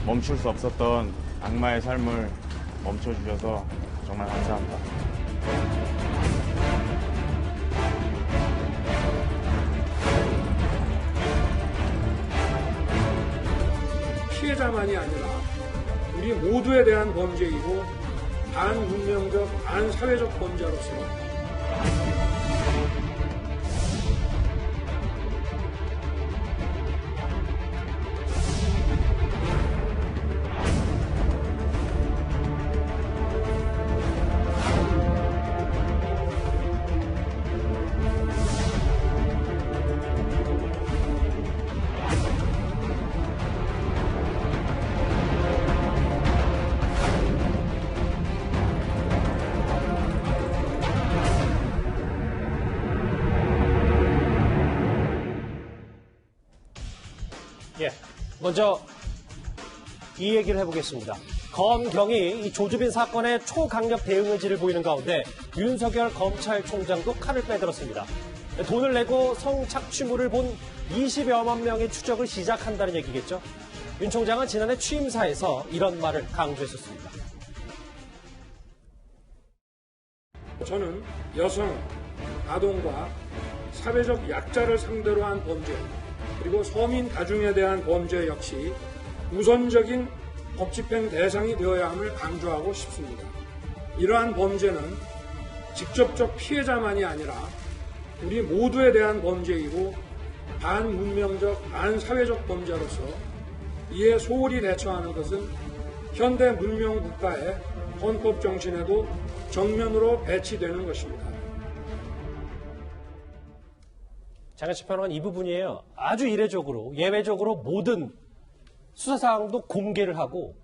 멈출 수 없었던 악마의 삶을 멈춰주셔서 정말 감사합니다. 피해자만이 아니라 우리 모두에 대한 범죄이고 반문명적, 반사회적 범죄로서 먼저 이 얘기를 해보겠습니다. 검경이 이 조주빈 사건의 초강력 대응 의지를 보이는 가운데 윤석열 검찰총장도 칼을 빼들었습니다. 돈을 내고 성착취물을 본 20여만 명의 추적을 시작한다는 얘기겠죠. 윤 총장은 지난해 취임사에서 이런 말을 강조했었습니다. 저는 여성, 아동과 사회적 약자를 상대로 한 범죄, 그리고 서민 다중에 대한 범죄 역시 우선적인 법 집행 대상이 되어야 함을 강조하고 싶습니다. 이러한 범죄는 직접적 피해자만이 아니라 우리 모두에 대한 범죄이고 반문명적, 반사회적 범죄로서 이에 소홀히 대처하는 것은 현대 문명 국가의 헌법 정신에도 정면으로 배치되는 것입니다. 장현식 평론가는 이 부분이에요. 아주 이례적으로, 예외적으로 모든 수사사항도 공개를 하고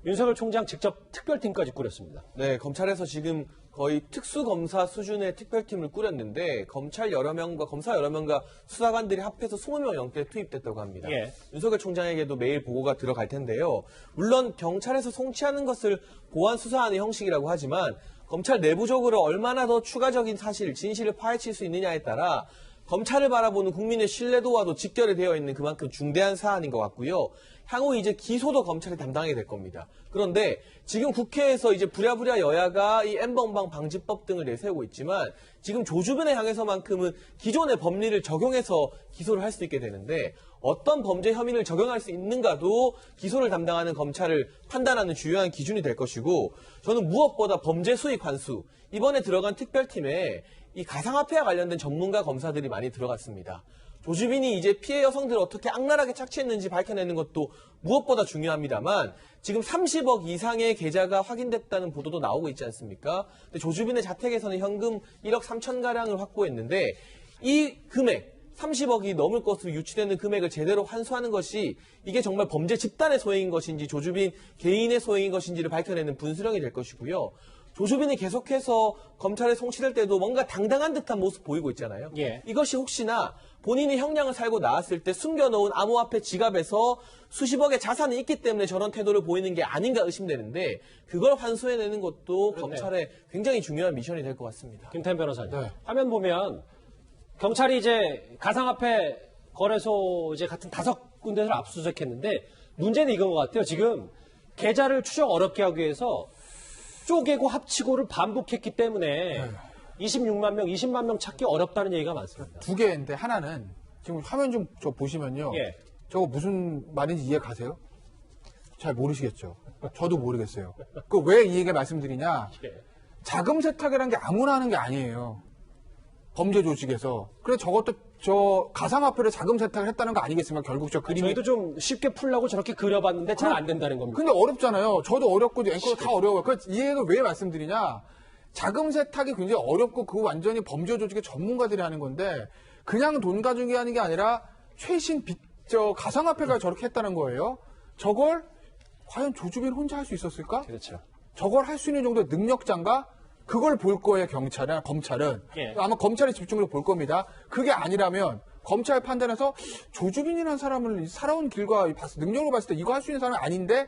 윤석열 총장 직접 특별팀까지 꾸렸습니다. 네, 검찰에서 지금 거의 특수검사 수준의 특별팀을 꾸렸는데 검찰 여러 명과 검사 여러 명과 수사관들이 합해서 20명 넘게 투입됐다고 합니다. 예. 윤석열 총장에게도 매일 보고가 들어갈 텐데요. 물론 경찰에서 송치하는 것을 보완 수사하는 형식이라고 하지만 검찰 내부적으로 얼마나 더 추가적인 사실, 진실을 파헤칠 수 있느냐에 따라 검찰을 바라보는 국민의 신뢰도와도 직결이 되어 있는 그만큼 중대한 사안인 것 같고요. 향후 이제 기소도 검찰이 담당하게 될 겁니다. 그런데 지금 국회에서 이제 부랴부랴 여야가 이 N번방 방지법 등을 내세우고 있지만 지금 조주빈에 향해서만큼은 기존의 법리를 적용해서 기소를 할 수 있게 되는데 어떤 범죄 혐의를 적용할 수 있는가도 기소를 담당하는 검찰을 판단하는 주요한 기준이 될 것이고 저는 무엇보다 범죄 수익 환수, 이번에 들어간 특별팀에 이 가상화폐와 관련된 전문가 검사들이 많이 들어갔습니다. 조주빈이 이제 피해 여성들을 어떻게 악랄하게 착취했는지 밝혀내는 것도 무엇보다 중요합니다만 지금 30억 이상의 계좌가 확인됐다는 보도도 나오고 있지 않습니까? 근데 조주빈의 자택에서는 현금 1억 3천가량을 확보했는데 이 금액 30억이 넘을 것으로 유추되는 금액을 제대로 환수하는 것이 이게 정말 범죄 집단의 소행인 것인지 조주빈 개인의 소행인 것인지를 밝혀내는 분수령이 될 것이고요. 조주빈이 계속해서 검찰에 송치될 때도 뭔가 당당한 듯한 모습 보이고 있잖아요. 예. 이것이 혹시나 본인이 형량을 살고 나왔을 때 숨겨놓은 암호화폐 지갑에서 수십억의 자산이 있기 때문에 저런 태도를 보이는 게 아닌가 의심되는데 그걸 환수해내는 것도 그렇네요. 검찰의 굉장히 중요한 미션이 될 것 같습니다. 김태현 변호사님. 네. 화면 보면 경찰이 이제 가상화폐 거래소 이제 같은 5군데를 압수수색했는데 문제는 이건 것 같아요. 지금 계좌를 추적 어렵게 하기 위해서 쪼개고 합치고를 반복했기 때문에 26만 명, 20만 명 찾기 어렵다는 얘기가 많습니다. 두 개인데 하나는 지금 화면 좀 저 보시면요. 예. 저거 무슨 말인지 이해 가세요? 잘 모르시겠죠. 저도 모르겠어요. 그 왜 이 얘기 말씀드리냐? 예. 자금 세탁이라는 게 아무나 하는 게 아니에요. 범죄 조직에서. 그래서 저것도 저 가상화폐로 자금 세탁을 했다는 거 아니겠습니까? 결국 저 그림이. 저희도 좀 쉽게 풀려고 저렇게 그려봤는데 잘 안 된다는 겁니다. 근데 어렵잖아요. 저도 어렵고 앵커도 다 어려워요. 그 이해를 왜 말씀드리냐? 자금 세탁이 굉장히 어렵고 그 완전히 범죄 조직의 전문가들이 하는 건데 그냥 돈 가지고 하는 게 아니라 최신 가상화폐가 저렇게 했다는 거예요. 저걸 과연 조주빈 혼자 할 수 있었을까? 그렇죠. 저걸 할 수 있는 정도의 능력자인가? 그걸 볼 거예요, 검찰은. 예. 아마 검찰의 집중력을 볼 겁니다. 그게 아니라면 검찰 판단에서 조주빈이라는 사람을 살아온 길과 능력으로 봤을 때 이거 할 수 있는 사람이 아닌데?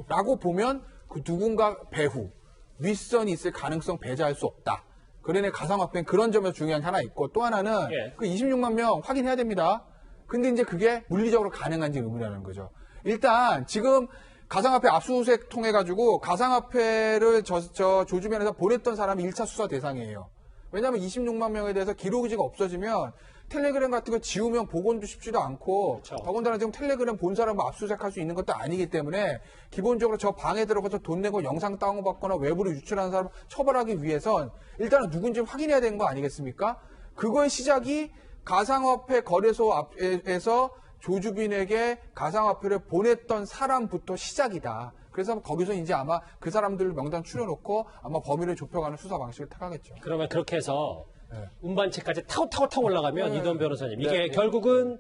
라고 보면 그 누군가 배후, 윗선이 있을 가능성 배제할 수 없다. 그러네 가상화폐는 그런 점에서 중요한 게 하나 있고 또 하나는 예. 그 26만 명 확인해야 됩니다. 근데 이제 그게 물리적으로 가능한지 의문이라는 거죠. 일단 지금 가상화폐 압수수색 통해 가지고 가상화폐를 조주변에서 보냈던 사람이 1차 수사 대상이에요. 왜냐하면 26만 명에 대해서 기록지가 없어지면 텔레그램 같은 거 지우면 복원도 쉽지도 않고 그렇죠. 더군다나 지금 텔레그램 본 사람을 압수수색할 수 있는 것도 아니기 때문에 기본적으로 저 방에 들어가서 돈 내고 영상 다운받거나 외부로 유출하는 사람 처벌하기 위해선 일단은 누군지 확인해야 되는 거 아니겠습니까? 그거의 시작이 가상화폐 거래소에서 조주빈에게 가상화폐를 보냈던 사람부터 시작이다. 그래서 거기서 이제 아마 그 사람들 명단 추려놓고 아마 범위를 좁혀가는 수사 방식을 택하겠죠. 그러면 그렇게 해서 네. 운반체까지 타고 올라가면 이동 변호사님 이게 결국은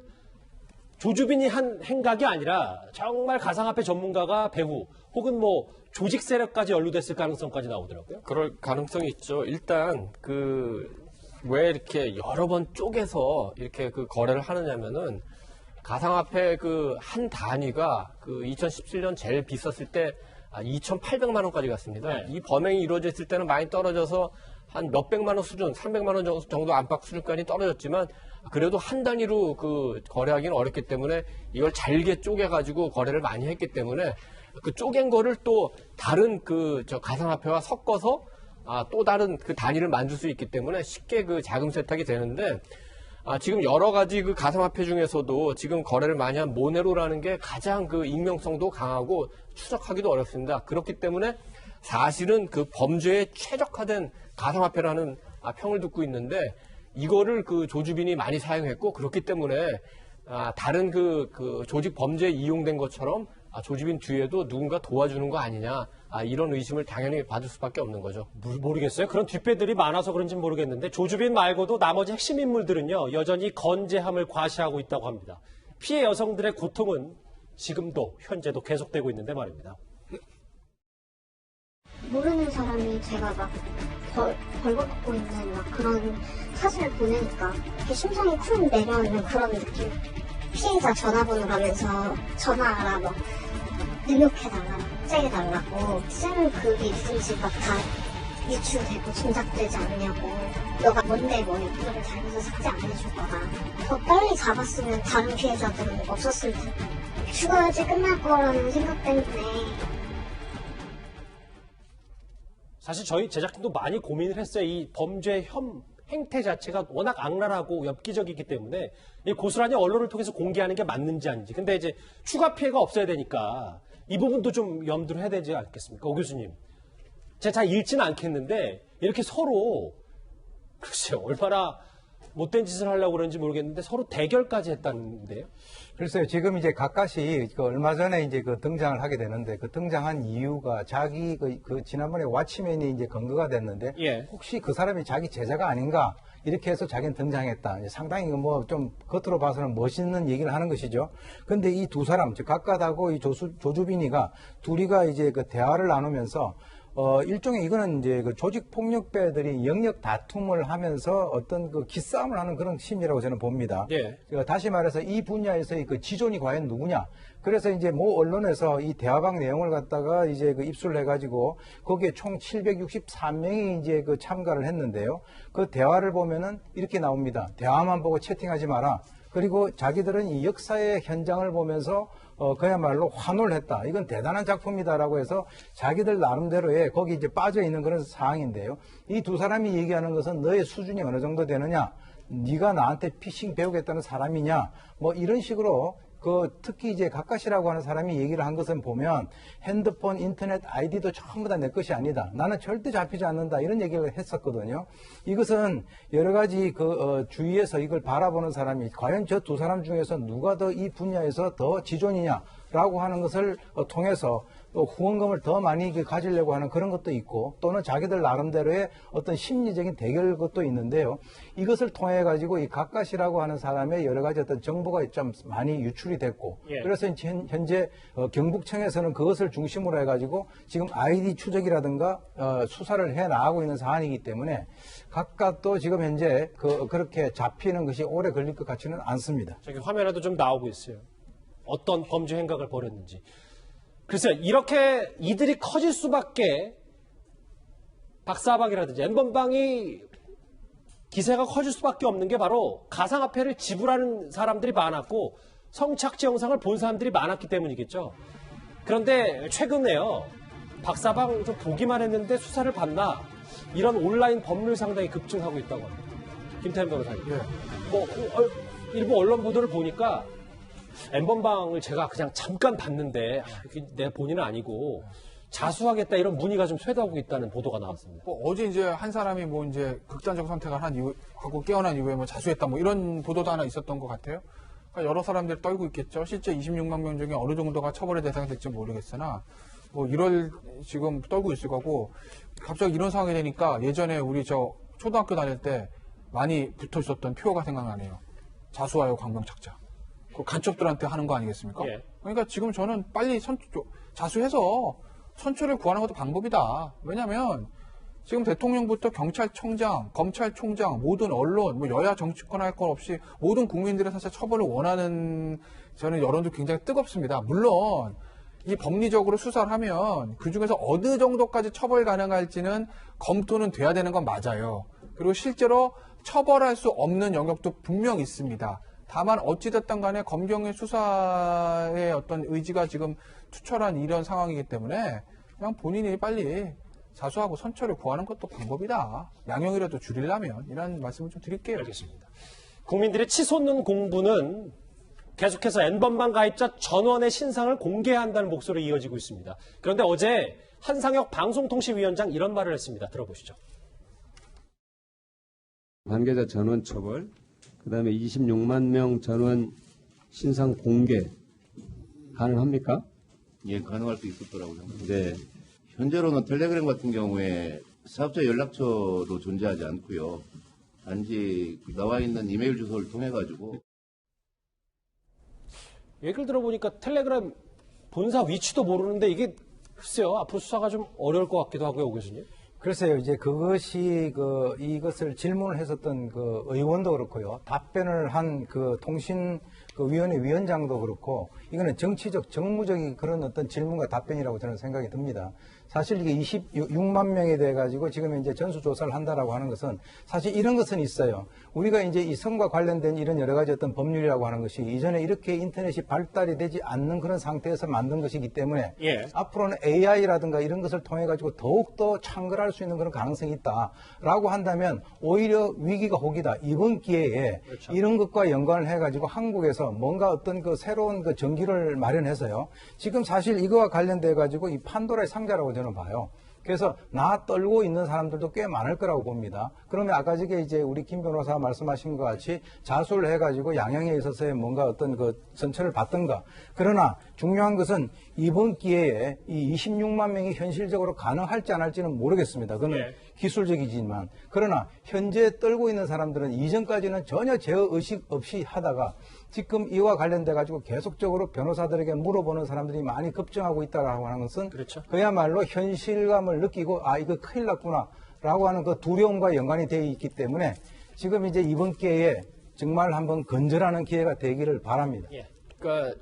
조주빈이 한 행각이 아니라 정말 가상화폐 전문가가 배후 혹은 뭐 조직 세력까지 연루됐을 가능성까지 나오더라고요. 그럴 가능성이 있죠. 일단 왜 이렇게 여러 번 쪼개서 이렇게 그 거래를 하느냐면은 가상화폐 한 단위가 2017년 제일 비쌌을 때 2,800만 원까지 갔습니다. 네. 이 범행이 이루어졌을 때는 많이 떨어져서 한 몇백만 원 수준, 300만 원 정도 안팎 수준까지 떨어졌지만 그래도 한 단위로 거래하기는 어렵기 때문에 이걸 잘게 쪼개가지고 거래를 많이 했기 때문에 그 쪼갠 거를 또 다른 가상화폐와 섞어서 또 다른 그 단위를 만들 수 있기 때문에 쉽게 자금 세탁이 되는데 지금 여러 가지 가상화폐 중에서도 지금 거래를 많이 한 모네로라는 게 가장 익명성도 강하고 추적하기도 어렵습니다. 그렇기 때문에 사실은 범죄에 최적화된 가상화폐라는 평을 듣고 있는데 이거를 조주빈이 많이 사용했고 그렇기 때문에 다른 조직 범죄에 이용된 것처럼 조주빈 뒤에도 누군가 도와주는 거 아니냐 이런 의심을 당연히 받을 수밖에 없는 거죠. 모르겠어요. 그런 뒷배들이 많아서 그런지 모르겠는데 조주빈 말고도 나머지 핵심 인물들은요 여전히 건재함을 과시하고 있다고 합니다. 피해 여성들의 고통은 지금도 현재도 계속되고 있는데 말입니다. 모르는 사람이 제가 막 벌거벗고 있는 막 그런 사진을 보내니까 이렇게 심장이 쿵 내려오는 그런 느낌. 피해자 전화번호 가면서 전화하라, 뭐 등록해달라, 삭제해달라고 쓰는 글이 있든지 막 다 유출되고 조작되지 않냐고. 너가 뭔데 뭐 이거를 달면서 삭제 안 해줄 거다. 더 빨리 잡았으면 다른 피해자들은 없었을 텐데. 죽어야지 끝날 거라는 생각 때문에. 사실 저희 제작진도 많이 고민을 했어요. 이 범죄 행태 자체가 워낙 악랄하고 엽기적이기 때문에 고스란히 언론을 통해서 공개하는 게 맞는지 아닌지. 근데 이제 추가 피해가 없어야 되니까 이 부분도 좀 염두를 해야 되지 않겠습니까? 오 교수님. 제가 잘 읽지는 않겠는데 이렇게 서로 글쎄요. 얼마나 못된 짓을 하려고 그런지 모르겠는데 서로 대결까지 했다는데요. 글쎄요, 지금 이제 가까이 얼마 전에 이제 등장을 하게 되는데 그 등장한 이유가 자기 지난번에 왓치맨이 이제 근거가 됐는데 예. 혹시 그 사람이 자기 제자가 아닌가 이렇게 해서 자기는 등장했다. 상당히 뭐 좀 겉으로 봐서는 멋있는 얘기를 하는 것이죠. 근데 이 두 사람, 즉 각각하고 이 조주빈이가 둘이가 이제 대화를 나누면서 일종의 이거는 이제 조직 폭력배들이 영역 다툼을 하면서 어떤 기싸움을 하는 그런 심리라고 저는 봅니다. 예. 다시 말해서 이 분야에서의 지존이 과연 누구냐. 그래서 이제 모 언론에서 이 대화방 내용을 갖다가 이제 입수를 해가지고 거기에 총 764명이 이제 참가를 했는데요. 그 대화를 보면은 이렇게 나옵니다. 대화만 보고 채팅하지 마라. 그리고 자기들은 이 역사의 현장을 보면서 그야말로 환호를 했다. 이건 대단한 작품이다라고 해서 자기들 나름대로의 거기 이제 빠져 있는 그런 상황인데요. 이 두 사람이 얘기하는 것은 너의 수준이 어느 정도 되느냐, 네가 나한테 피싱 배우겠다는 사람이냐, 뭐 이런 식으로 특히 이제 가까시라고 하는 사람이 얘기를 한 것은 보면 핸드폰, 인터넷 아이디도 전부 다 내 것이 아니다. 나는 절대 잡히지 않는다. 이런 얘기를 했었거든요. 이것은 여러 가지 주위에서 이걸 바라보는 사람이 과연 저 두 사람 중에서 누가 더 이 분야에서 더 지존이냐라고 하는 것을 통해서 후원금을 더 많이 가지려고 하는 그런 것도 있고 또는 자기들 나름대로의 어떤 심리적인 대결 것도 있는데요. 이것을 통해 가지고 이 가까시라고 하는 사람의 여러 가지 어떤 정보가 좀 많이 유출이 됐고 예. 그래서 현재 경북청에서는 그것을 중심으로 해가지고 지금 아이디 추적이라든가 수사를 해 나가고 있는 상황이기 때문에 각각도 지금 현재 그렇게 잡히는 것이 오래 걸릴 것 같지는 않습니다. 저기 화면에도 좀 나오고 있어요. 어떤 범죄 행각을 벌였는지. 글쎄요, 이렇게 이들이 커질 수밖에 박사박이라든지 엠번방이 기세가 커질 수밖에 없는 게 바로 가상화폐를 지불하는 사람들이 많았고 성착취 영상을 본 사람들이 많았기 때문이겠죠. 그런데 최근에요. 박사방 좀 보기만 했는데 수사를 받나 이런 온라인 법률 상당히 급증하고 있다고 합니다. 김태현 변호사님. 일부 언론 보도를 보니까 N번방을 제가 그냥 잠깐 봤는데 내 본인은 아니고 자수하겠다 이런 문의가 좀 쇄도하고 있다는 보도가 나왔습니다. 어제 이제 한 사람이 뭐 이제 극단적 선택을 한 이후 하고 깨어난 이후에 뭐 자수했다 뭐 이런 보도도 하나 있었던 것 같아요. 그러니까 여러 사람들이 떨고 있겠죠. 실제 26만 명 중에 어느 정도가 처벌의 대상이 될지 모르겠으나 뭐 이럴 지금 떨고 있을 거고 갑자기 이런 상황이 되니까 예전에 우리 저 초등학교 다닐 때 많이 붙어 있었던 표어가 생각나네요. 자수하여 광명 찾자. 그 간첩들한테 하는 거 아니겠습니까? 예. 그러니까 지금 저는 빨리 자수해서 선처를 구하는 것도 방법이다. 왜냐하면 지금 대통령부터 경찰청장, 검찰총장, 모든 언론, 뭐 여야 정치권 할 것 없이 모든 국민들의 사실 처벌을 원하는 저는 여론도 굉장히 뜨겁습니다. 물론 이 법리적으로 수사를 하면 그중에서 어느 정도까지 처벌 가능할지는 검토는 돼야 되는 건 맞아요. 그리고 실제로 처벌할 수 없는 영역도 분명 있습니다. 다만 어찌됐든 간에 검경의 수사의 어떤 의지가 지금 투철한 이런 상황이기 때문에 그냥 본인이 빨리 자수하고 선처를 구하는 것도 방법이다. 양형이라도 줄이려면 이런 말씀을 좀 드릴게요. 알겠습니다. 국민들의 치솟는 공분은 계속해서 N번방 가입자 전원의 신상을 공개한다는 목소리가 이어지고 있습니다. 그런데 어제 한상혁 방송통신위원장 이런 말을 했습니다. 들어보시죠. 관계자 전원 처벌, 그다음에 26만 명 전원 신상 공개 가능합니까? 예, 가능할 수 있을 거라고 생각합니다. 네. 현재로는 텔레그램 같은 경우에 사업자 연락처도 존재하지 않고요. 단지 나와 있는 이메일 주소를 통해 가지고 얘기를 들어보니까 텔레그램 본사 위치도 모르는데 이게 글쎄요 앞으로 수사가 좀 어려울 것 같기도 하고요, 오 교수님. 글쎄요, 이제 그것이 이것을 질문을 했었던 그 의원도 그렇고요. 답변을 한 그 통신위원회 위원장도 그렇고, 이거는 정치적, 정무적인 그런 어떤 질문과 답변이라고 저는 생각이 듭니다. 사실 이게 26만 명에 대해 가지고 지금 이제 전수조사를 한다라고 하는 것은 사실 이런 것은 있어요. 우리가 이제 이 성과 관련된 이런 여러 가지 어떤 법률이라고 하는 것이 이전에 이렇게 인터넷이 발달이 되지 않는 그런 상태에서 만든 것이기 때문에 예. 앞으로는 AI라든가 이런 것을 통해 가지고 더욱더 창궐할 수 있는 그런 가능성이 있다라고 한다면 오히려 위기가 혹이다. 이번 기회에 그렇죠. 이런 것과 연관을 해 가지고 한국에서 뭔가 어떤 그 새로운 그 전기를 마련해서요. 지금 사실 이거와 관련돼 가지고 이 판도라의 상자라고 저는 봐요. 그래서 나 떨고 있는 사람들도 꽤 많을 거라고 봅니다. 그러면 아까 저게 이제 우리 김 변호사가 말씀하신 것 같이 자수를 해가지고 양형에 있어서의 뭔가 어떤 그 선처를 받든가. 그러나 중요한 것은 이번 기회에 이 26만 명이 현실적으로 가능할지 안 할지는 모르겠습니다. 그건 예. 기술적이지만. 그러나 현재 떨고 있는 사람들은 이전까지는 전혀 제어의식 없이 하다가 지금 이와 관련돼 가지고 계속적으로 변호사들에게 물어보는 사람들이 많이 급증하고 있다라고 하는 것은 그렇죠. 그야말로 현실감을 느끼고 아 이거 큰일 났구나라고 하는 그 두려움과 연관이 되어 있기 때문에 지금 이제 이번 기회에 정말 한번 건전하는 기회가 되기를 바랍니다. 예. 그러니까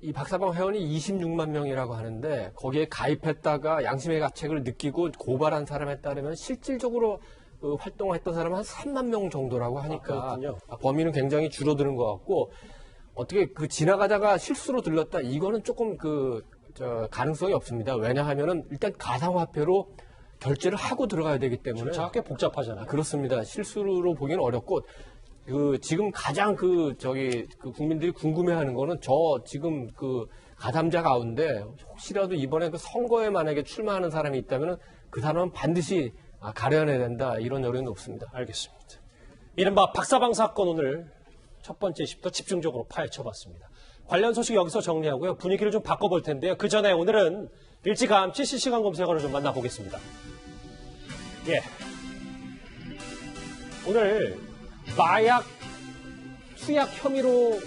이 박사방 회원이 26만 명이라고 하는데 거기에 가입했다가 양심의 가책을 느끼고 고발한 사람에 따르면 실질적으로 활동했던 사람은 한 3만 명 정도라고 하니까 범위는 굉장히 줄어드는 것 같고 어떻게 지나가다가 실수로 들렀다 이거는 조금 가능성이 없습니다. 왜냐하면은 일단 가상화폐로 결제를 하고 들어가야 되기 때문에 꽤 복잡하잖아요. 그렇습니다. 실수로 보기는 어렵고 지금 가장 국민들이 궁금해하는 거는 지금 가담자 가운데 혹시라도 이번에 선거에 만약에 출마하는 사람이 있다면 그 사람은 반드시 가려내야 된다 이런 여론이 높습니다. 알겠습니다. 이른바 박사방 사건 오늘 첫 번째 시부터 집중적으로 파헤쳐봤습니다. 관련 소식 여기서 정리하고요. 분위기를 좀 바꿔볼 텐데요. 그 전에 오늘은 일찌감치 실시간 검색어를 좀 만나보겠습니다. 예. 오늘 마약 투약 혐의로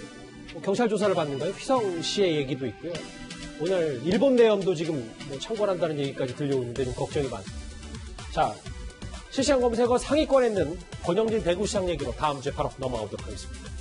경찰 조사를 받는가요? 휘성 씨의 얘기도 있고요. 오늘 일본 내염도 지금 창궐한다는 얘기까지 들려오는데 좀 걱정이 많습니다. 자, 실시간 검색어 상위권에 있는 권영진 대구시장 얘기로 다음 주에 바로 넘어가도록 하겠습니다.